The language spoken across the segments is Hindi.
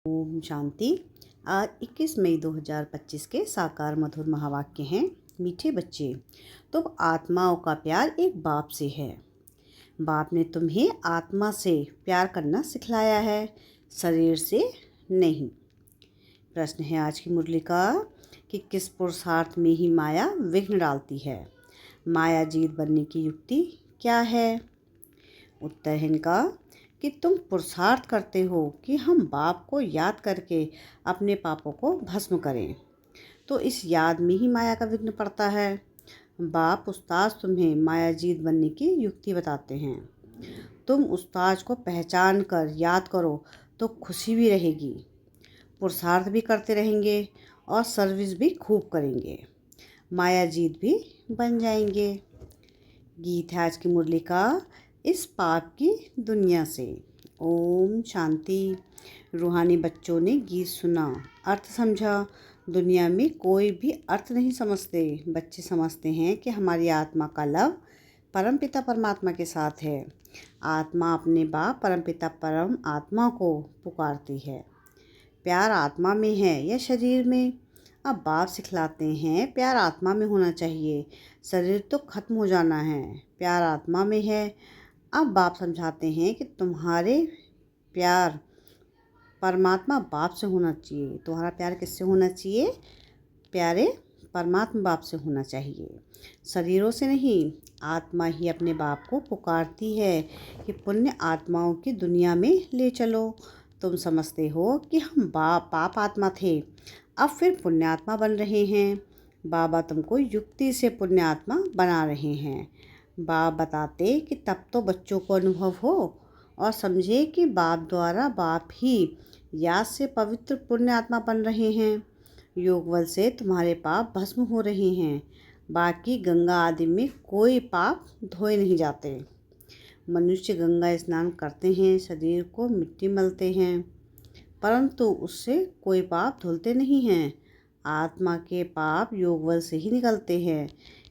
ओम शांति। आज 21 मई 2025 के साकार मधुर महावाक्य हैं। मीठे बच्चे, तुम आत्माओं का प्यार एक बाप से है। बाप ने तुम्हें आत्मा से प्यार करना सिखलाया है, शरीर से नहीं। प्रश्न है आज की मुरली का कि किस पुरुषार्थ में ही माया विघ्न डालती है। माया जीत बनने की युक्ति क्या है। उत्तर है इनका कि तुम पुरुषार्थ करते हो कि हम बाप को याद करके अपने पापों को भस्म करें, तो इस याद में ही माया का विघ्न पड़ता है। बाप उस्ताद तुम्हें माया जीत बनने की युक्ति बताते हैं। तुम उस्ताद को पहचान कर याद करो तो खुशी भी रहेगी, पुरुषार्थ भी करते रहेंगे और सर्विस भी खूब करेंगे, माया जीत भी बन जाएंगे। गीत है आज की मुरली का इस पाप की दुनिया से। ओम शांति। रूहानी बच्चों ने गीत सुना, अर्थ समझा। दुनिया में कोई भी अर्थ नहीं समझते। बच्चे समझते हैं कि हमारी आत्मा का लव परमपिता परमात्मा के साथ है। आत्मा अपने बाप परमपिता परम आत्मा को पुकारती है। प्यार आत्मा में है या शरीर में। अब बाप सिखलाते हैं प्यार आत्मा में होना चाहिए, शरीर तो खत्म हो जाना है। प्यार आत्मा में है। अब बाप समझाते हैं कि तुम्हारे प्यार परमात्मा बाप से होना चाहिए। तुम्हारा प्यार किससे होना चाहिए? प्यारे परमात्मा बाप से होना चाहिए, शरीरों से नहीं। आत्मा ही अपने बाप को पुकारती है कि पुण्य आत्माओं की दुनिया में ले चलो। तुम समझते हो कि हम पाप आत्मा थे, अब फिर पुण्यात्मा बन रहे हैं। बाबा तुमको युक्ति से पुण्यात्मा बना रहे हैं। बाप बताते कि तब तो बच्चों को अनुभव हो और समझे कि बाप द्वारा बाप ही याद से पवित्र पुण्य आत्मा बन रहे हैं। योग बल से तुम्हारे पाप भस्म हो रहे हैं। बाकी गंगा आदि में कोई पाप धोए नहीं जाते। मनुष्य गंगा स्नान करते हैं, शरीर को मिट्टी मलते हैं, परंतु उससे कोई पाप धुलते नहीं हैं। आत्मा के पाप योग बल से ही निकलते हैं,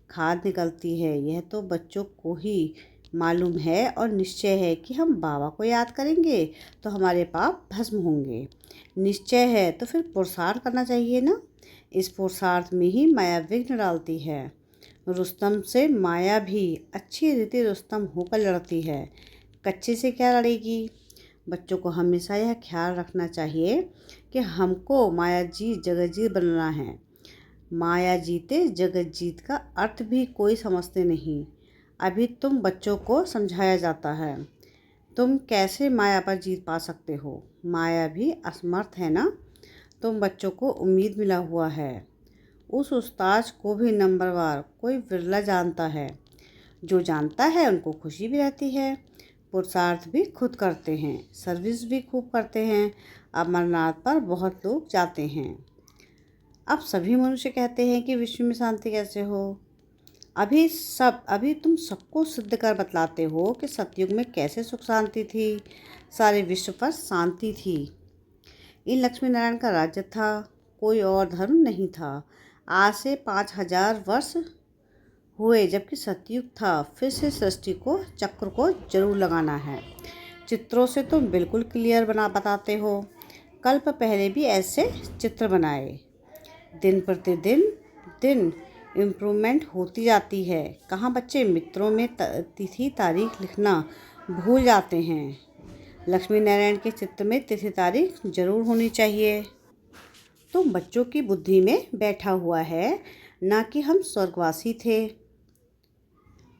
खाद निकलती है। यह तो बच्चों को ही मालूम है और निश्चय है कि हम बाबा को याद करेंगे तो हमारे पाप भस्म होंगे। निश्चय है तो फिर पुरुषार्थ करना चाहिए ना। इस पुरुषार्थ में ही माया विघ्न डालती है। रुस्तम से माया भी अच्छी रीति रुस्तम होकर लड़ती है, कच्चे से क्या लड़ेगी। बच्चों को हमेशा यह ख्याल रखना चाहिए कि हमको माया जीत जगत जीत बनना है। माया जीते जगत जीत का अर्थ भी कोई समझते नहीं। अभी तुम बच्चों को समझाया जाता है, तुम कैसे माया पर जीत पा सकते हो। माया भी असमर्थ है ना। तुम बच्चों को उम्मीद मिला हुआ है। उस उस्ताद को भी नंबरवार कोई विरला जानता है। जो जानता है उनको खुशी भी रहती है। पुरुषार्थ भी खुद करते हैं, सर्विस भी खूब करते हैं। अमरनाथ पर बहुत लोग जाते हैं। अब सभी मनुष्य कहते हैं कि विश्व में शांति कैसे हो। अभी तुम सबको सिद्ध कर बतलाते हो कि सतयुग में कैसे सुख शांति थी, सारे विश्व पर शांति थी। इन लक्ष्मी नारायण का राज्य था, कोई और धर्म नहीं था। आज से 5000 वर्ष हुए जबकि सतयुग था। फिर से सृष्टि को चक्र को जरूर लगाना है। चित्रों से तुम बिल्कुल क्लियर बताते हो। कल्प पहले भी ऐसे चित्र बनाए। दिन प्रतिदिन इम्प्रूवमेंट होती जाती है। कहाँ बच्चे मित्रों में तिथि तारीख लिखना भूल जाते हैं। लक्ष्मी नारायण के चित्र में तिथि तारीख जरूर होनी चाहिए। तो बच्चों की बुद्धि में बैठा हुआ है ना कि हम स्वर्गवासी थे।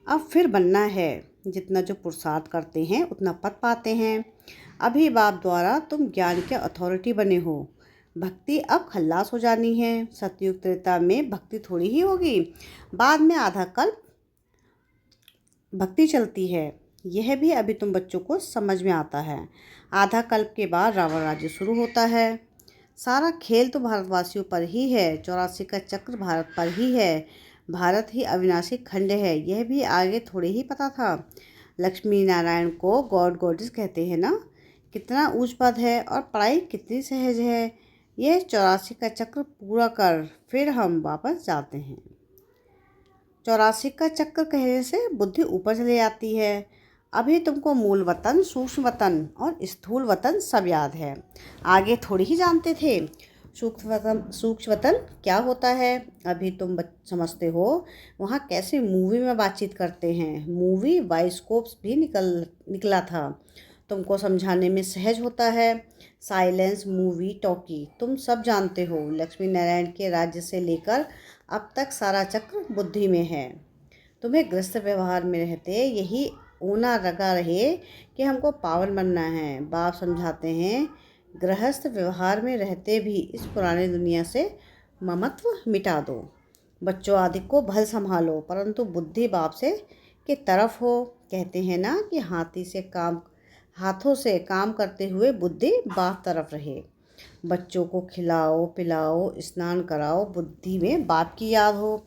अब फिर बनना है। जितना जो पुरुषार्थ करते हैं उतना पद पाते हैं। अभी बाप द्वारा तुम ज्ञान के अथॉरिटी बने हो। भक्ति अब खल्लास हो जानी है। सतयुग त्रेता में भक्ति थोड़ी ही होगी, बाद में आधा कल्प भक्ति चलती है। यह भी अभी तुम बच्चों को समझ में आता है। आधा कल्प के बाद रावण राज्य शुरू होता है। सारा खेल तो भारतवासियों पर ही है। 84 का चक्र भारत पर ही है। भारत ही अविनाशी खंड है, यह भी आगे थोड़े ही पता था। लक्ष्मी नारायण को गॉड गॉडेस कहते हैं ना। कितना ऊंच पद है और पढ़ाई कितनी सहज है। यह 84 का चक्र पूरा कर फिर हम वापस जाते हैं। 84 का चक्र कहने से बुद्धि ऊपर चली जाती है। अभी तुमको मूल वतन, सूक्ष्म वतन और स्थूल वतन सब याद है, आगे थोड़ी ही जानते थे। सूक्ष्म वतन क्या होता है अभी तुम समझते हो। वहाँ कैसे मूवी में बातचीत करते हैं, मूवी बाइस्कोप्स भी निकला था, तुमको समझाने में सहज होता है। साइलेंस, मूवी, टॉकी तुम सब जानते हो। लक्ष्मी नारायण के राज्य से लेकर अब तक सारा चक्र बुद्धि में है। तुम्हें गृहस्थ व्यवहार में रहते यही ऊना लगा रहे कि हमको पावन बनना है। बाप समझाते हैं गृहस्थ व्यवहार में रहते भी इस पुराने दुनिया से ममत्व मिटा दो। बच्चों आदि को भल संभालो, परंतु बुद्धि बाप से के तरफ हो। कहते हैं ना कि हाथों से काम करते हुए बुद्धि बाप तरफ रहे। बच्चों को खिलाओ पिलाओ, स्नान कराओ, बुद्धि में बाप की याद हो,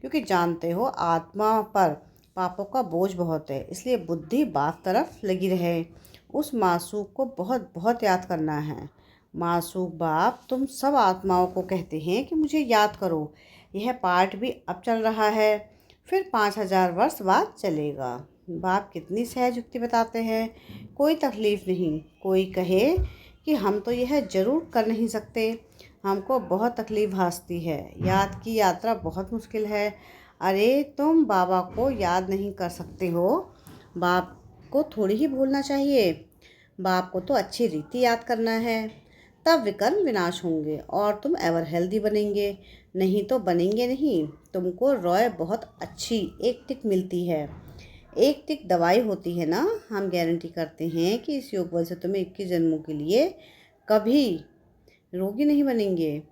क्योंकि जानते हो आत्मा पर पापों का बोझ बहुत है, इसलिए बुद्धि बाप तरफ लगी रहे। उस मासूक को बहुत बहुत याद करना है। मासूक बाप तुम सब आत्माओं को कहते हैं कि मुझे याद करो। यह पाठ भी अब चल रहा है, फिर 5000 वर्ष बाद चलेगा। बाप कितनी सहज युक्ति बताते हैं, कोई तकलीफ नहीं। कोई कहे कि हम तो यह जरूर कर नहीं सकते, हमको बहुत तकलीफ भासती है, याद की यात्रा बहुत मुश्किल है। अरे तुम बाबा को याद नहीं कर सकते हो, बाप को थोड़ी ही भूलना चाहिए। बाप को तो अच्छी रीति याद करना है, तब विकर्म विनाश होंगे और तुम एवर हेल्दी बनेंगे, नहीं तो बनेंगे नहीं। तुमको रॉय बहुत अच्छी एक टिक मिलती है, एक टिक दवाई होती है ना। हम गारंटी करते हैं कि इस योग बल से तुम्हें 21 जन्मों के लिए कभी रोगी नहीं बनेंगे।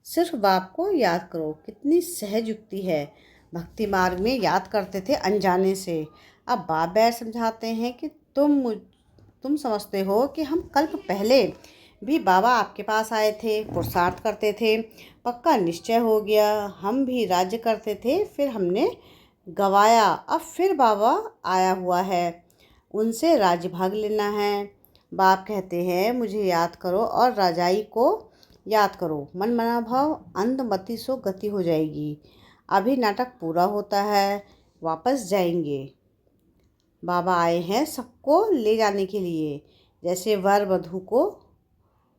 सिर्फ बाप को याद करो, कितनी सहज युक्ति है। भक्ति मार्ग में याद करते थे अनजाने से, अब बाप बैठ समझाते हैं कि तुम समझते हो कि हम कल्प पहले भी बाबा आपके पास आए थे, पुरुषार्थ करते थे, पक्का निश्चय हो गया। हम भी राज्य करते थे, फिर हमने गवाया, अब फिर बाबा आया हुआ है, उनसे राज्य भाग लेना है। बाप कहते हैं मुझे याद करो और राजाई को याद करो, मन मना भाव अंतमति सो गति हो जाएगी। अभी नाटक पूरा होता है, वापस जाएंगे। बाबा आए हैं सबको ले जाने के लिए, जैसे वर वधू को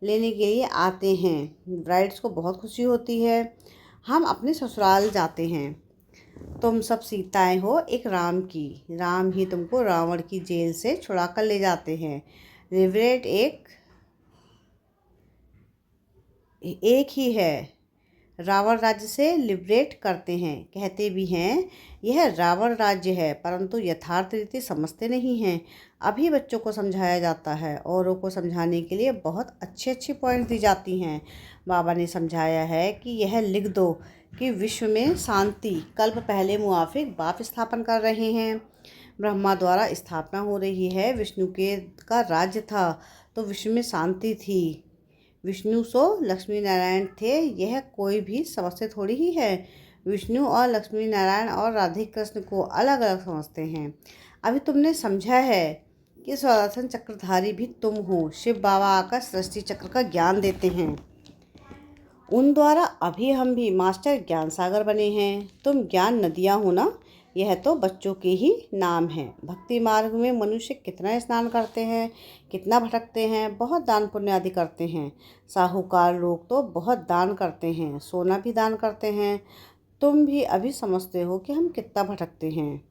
लेने के लिए आते हैं। ब्राइड्स को बहुत खुशी होती है, हम अपने ससुराल जाते हैं। तुम सब सीताएं हो एक राम की, राम ही तुमको रावण की जेल से छुड़ा कर ले जाते हैं। रिवरेट एक ही है, रावण राज्य से लिबरेट करते हैं। कहते भी हैं यह रावण राज्य है, परंतु यथार्थ रीति समझते नहीं हैं। अभी बच्चों को समझाया जाता है, औरों को समझाने के लिए बहुत अच्छी अच्छी पॉइंट दी जाती हैं। बाबा ने समझाया है कि यह लिख दो कि विश्व में शांति कल्प पहले मुआफिक बाप स्थापन कर रहे हैं। ब्रह्मा द्वारा स्थापना हो रही है, विष्णु का राज्य था तो विश्व में शांति थी। विष्णु सो लक्ष्मी नारायण थे, यह कोई भी समझते थोड़ी ही है। विष्णु और लक्ष्मी नारायण और राधे कृष्ण को अलग अलग समझते हैं। अभी तुमने समझा है कि सुदर्शन चक्रधारी भी तुम हो। शिव बाबा आकर सृष्टि चक्र का ज्ञान देते हैं, उन द्वारा अभी हम भी मास्टर ज्ञान सागर बने हैं। तुम ज्ञान नदियाँ हो ना, यह तो बच्चों के ही नाम है। भक्ति मार्ग में मनुष्य कितना स्नान करते हैं, कितना भटकते हैं, बहुत दान पुण्य आदि करते हैं। साहूकार लोग तो बहुत दान करते हैं, सोना भी दान करते हैं। तुम भी अभी समझते हो कि हम कितना भटकते हैं।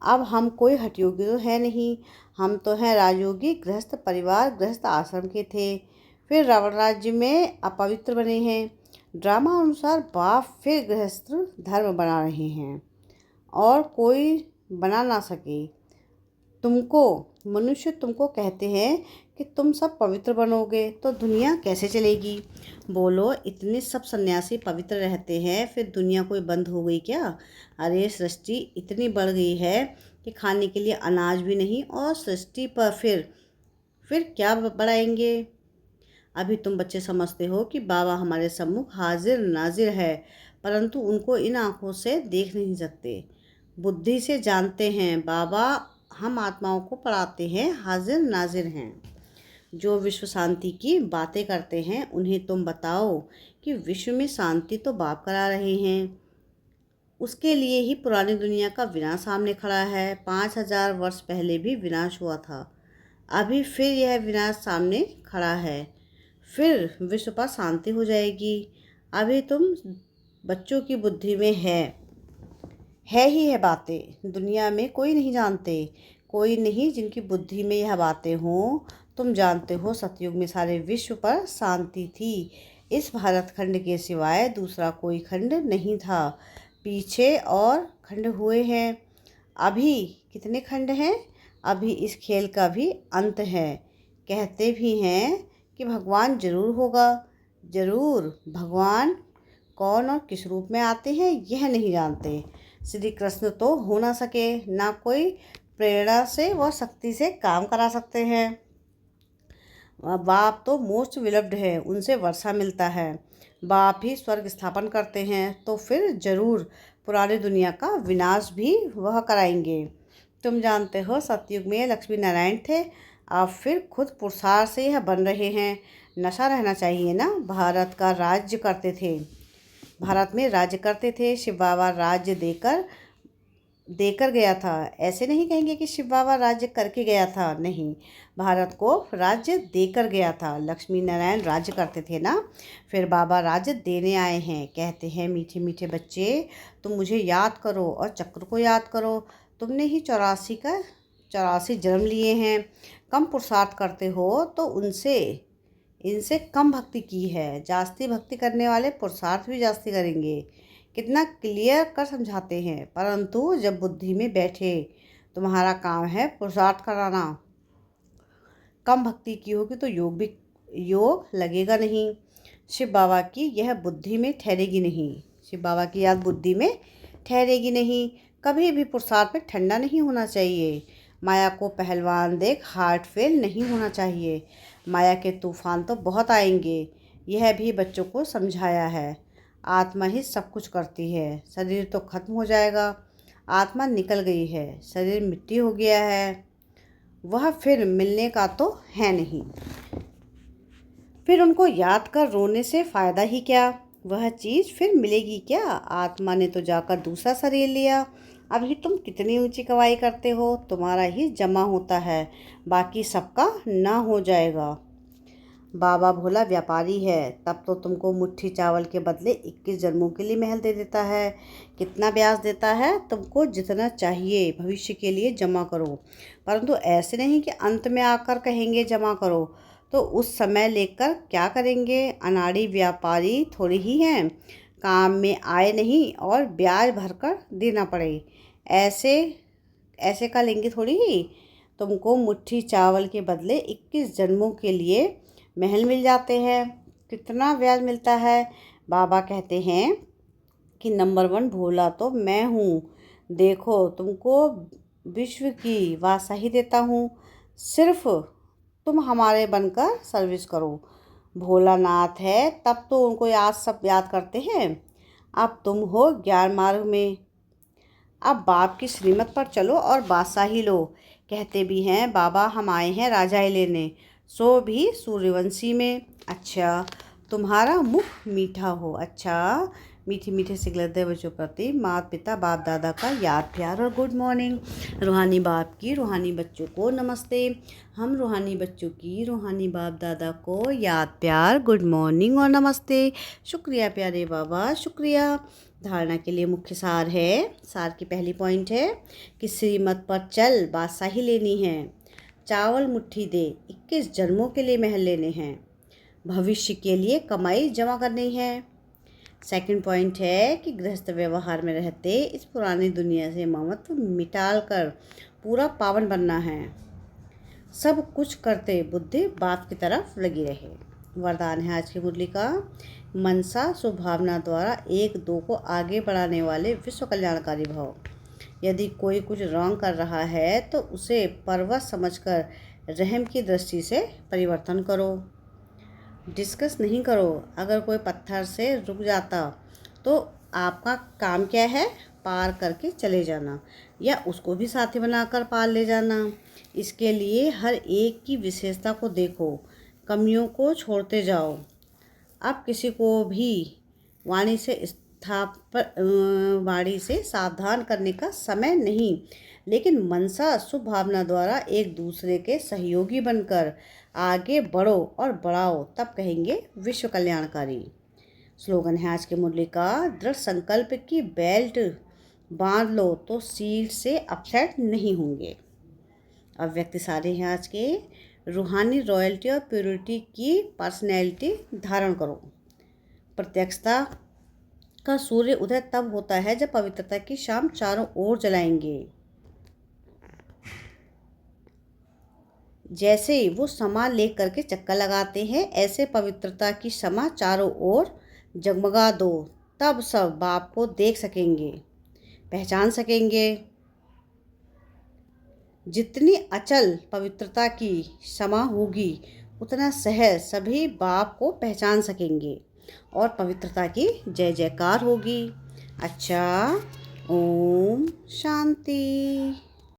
अब हम कोई हठयोगी तो है नहीं, हम तो हैं राजयोगी। गृहस्थ परिवार गृहस्थ आश्रम के थे, फिर रावण राज्य में अपवित्र बने हैं। ड्रामा अनुसार बाप फिर गृहस्थ धर्म बना रहे हैं और कोई बना ना सके। मनुष्य तुमको कहते हैं कि तुम सब पवित्र बनोगे तो दुनिया कैसे चलेगी। बोलो, इतने सब सन्यासी पवित्र रहते हैं, फिर दुनिया कोई बंद हो गई क्या। अरे सृष्टि इतनी बढ़ गई है कि खाने के लिए अनाज भी नहीं, और सृष्टि पर फिर क्या बढ़ाएंगे। अभी तुम बच्चे समझते हो कि बाबा हमारे सम्मुख हाजिर नाजिर है, परंतु उनको इन आँखों से देख नहीं सकते, बुद्धि से जानते हैं। बाबा हम आत्माओं को पढ़ाते हैं, हाजिर नाजिर हैं। जो विश्व शांति की बातें करते हैं उन्हें तुम बताओ कि विश्व में शांति तो बाप करा रहे हैं। उसके लिए ही पुरानी दुनिया का विनाश सामने खड़ा है। 5000 वर्ष पहले भी विनाश हुआ था, अभी फिर यह विनाश सामने खड़ा है। फिर विश्व पर शांति हो जाएगी। अभी तुम बच्चों की बुद्धि में है ही है बातें, दुनिया में कोई नहीं जानते, कोई नहीं जिनकी बुद्धि में यह बातें हों। तुम जानते हो सतयुग में सारे विश्व पर शांति थी। इस भारत खंड के सिवाय दूसरा कोई खंड नहीं था। पीछे और खंड हुए हैं। अभी कितने खंड हैं? अभी इस खेल का भी अंत है। कहते भी हैं कि भगवान जरूर होगा। जरूर। भगवान कौन और किस रूप में आते हैं यह नहीं जानते। श्री कृष्ण तो हो ना सके, ना कोई प्रेरणा से व शक्ति से काम करा सकते हैं। बाप तो मोस्ट विलव्ड है, उनसे वर्षा मिलता है। बाप ही स्वर्ग स्थापन करते हैं, तो फिर जरूर पुरानी दुनिया का विनाश भी वह कराएंगे। तुम जानते हो सतयुग में लक्ष्मी नारायण थे, अब फिर खुद पुरुषार्थ से यह बन रहे हैं। नशा रहना चाहिए ना। भारत का राज्य करते थे, भारत में राज्य करते थे। शिव बाबा राज्य देकर गया था। ऐसे नहीं कहेंगे कि शिव बाबा राज्य करके गया था, नहीं, भारत को राज्य देकर गया था। लक्ष्मी नारायण राज्य करते थे ना, फिर बाबा राज्य देने आए हैं। कहते हैं मीठे मीठे बच्चे, तुम मुझे याद करो और चक्र को याद करो। तुमने ही 84 जन्म लिए हैं। कम पुरुषार्थ करते हो तो इनसे कम भक्ति की है। जास्ती भक्ति करने वाले पुरुषार्थ भी जास्ती करेंगे। कितना क्लियर कर समझाते हैं, परंतु जब बुद्धि में बैठे, तुम्हारा काम है पुरुषार्थ कराना। कम भक्ति की होगी तो योग लगेगा नहीं। शिव बाबा की यह बुद्धि में ठहरेगी नहीं। शिव बाबा की याद बुद्धि में ठहरेगी नहीं। कभी भी पुरुषार्थ में ठंडा नहीं होना चाहिए। माया को पहलवान देख हार्ट फेल नहीं होना चाहिए। माया के तूफान तो बहुत आएंगे, यह भी बच्चों को समझाया है। आत्मा ही सब कुछ करती है। शरीर तो खत्म हो जाएगा, आत्मा निकल गई है, शरीर मिट्टी हो गया है, वह फिर मिलने का तो है नहीं। फिर उनको याद कर रोने से फ़ायदा ही क्या? वह चीज़ फिर मिलेगी क्या? आत्मा ने तो जाकर दूसरा शरीर लिया। अभी तुम कितनी ऊंची कमाई करते हो, तुम्हारा ही जमा होता है, बाकी सबका ना हो जाएगा। बाबा भोला व्यापारी है, तब तो तुमको मुट्ठी चावल के बदले 21 जन्मों के लिए महल दे देता है। कितना ब्याज देता है? तुमको जितना चाहिए भविष्य के लिए जमा करो, परंतु ऐसे नहीं कि अंत में आकर कहेंगे जमा करो, तो उस समय लेकर क्या करेंगे? अनाड़ी व्यापारी थोड़ी ही हैं, काम में आए नहीं और ब्याज भरकर देना पड़े, ऐसे का लेंगे थोड़ी ही। तुमको मुट्ठी चावल के बदले 21 जन्मों के लिए महल मिल जाते हैं। कितना ब्याज मिलता है? बाबा कहते हैं कि नंबर 1 भोला तो मैं हूँ। देखो तुमको विश्व की वासाही देता हूँ, सिर्फ तुम हमारे बनकर सर्विस करो। भोलानाथ है तब तो उनको सब याद करते हैं। अब तुम हो ज्ञान मार्ग में, अब बाप की श्रीमत पर चलो और बादशाही लो। कहते भी हैं बाबा हम आए हैं राजाई लेने, सो भी सूर्यवंशी में। अच्छा, तुम्हारा मुख मीठा हो। अच्छा, मीठे मीठे सिखलते बच्चों प्रति माता पिता बाप दादा का याद प्यार और गुड मॉर्निंग। रूहानी बाप की रूहानी बच्चों को नमस्ते। हम रूहानी बच्चों की रूहानी बाप दादा को याद प्यार गुड मॉर्निंग और नमस्ते। शुक्रिया प्यारे बाबा, शुक्रिया। धारणा के लिए मुख्य सार है। सार की पहली पॉइंट है कि श्रीमत पर चल, बादशाही लेनी है। चावल मुट्ठी दे, 21 जन्मों के लिए महल लेने हैं। भविष्य के लिए कमाई जमा करनी है। सेकंड पॉइंट है कि गृहस्थ व्यवहार में रहते इस पुरानी दुनिया से ममत्व मिटाल कर पूरा पावन बनना है। सब कुछ करते बुद्धि बाप की तरफ लगी रहे। वरदान है आज की मुरली का, मनसा स्वभावना द्वारा 1-2 को आगे बढ़ाने वाले विश्व कल्याणकारी भव। यदि कोई कुछ रॉन्ग कर रहा है तो उसे पर्वत समझकर रहम की दृष्टि से परिवर्तन करो। डिस्कस नहीं करो। अगर कोई पत्थर से रुक जाता तो आपका काम क्या है? पार करके चले जाना या उसको भी साथी बनाकर पार ले जाना। इसके लिए हर एक की विशेषता को देखो, कमियों को छोड़ते जाओ। अब किसी को भी वाणी से वाणी से सावधान करने का समय नहीं, लेकिन मनसा शुभ भावना द्वारा एक दूसरे के सहयोगी बनकर आगे बढ़ो और बढ़ाओ, तब कहेंगे विश्व कल्याणकारी। स्लोगन है आज के मुरली का, दृढ़ संकल्प की बेल्ट बांध लो तो सीट से अपसेट नहीं होंगे। अब व्यक्ति सारे हैं आज के, रूहानी रॉयल्टी और प्योरिटी की पर्सनैलिटी धारण करो। प्रत्यक्षता का सूर्य उदय तब होता है जब पवित्रता की शाम चारों ओर जलाएंगे। जैसे वो शमा ले करके चक्कर लगाते हैं, ऐसे पवित्रता की शमा चारों ओर जगमगा दो, तब सब बाप को देख सकेंगे, पहचान सकेंगे। जितनी अचल पवित्रता की क्षमा होगी, उतना सहज सभी बाप को पहचान सकेंगे और पवित्रता की जय जयकार होगी। अच्छा, ओम शांति।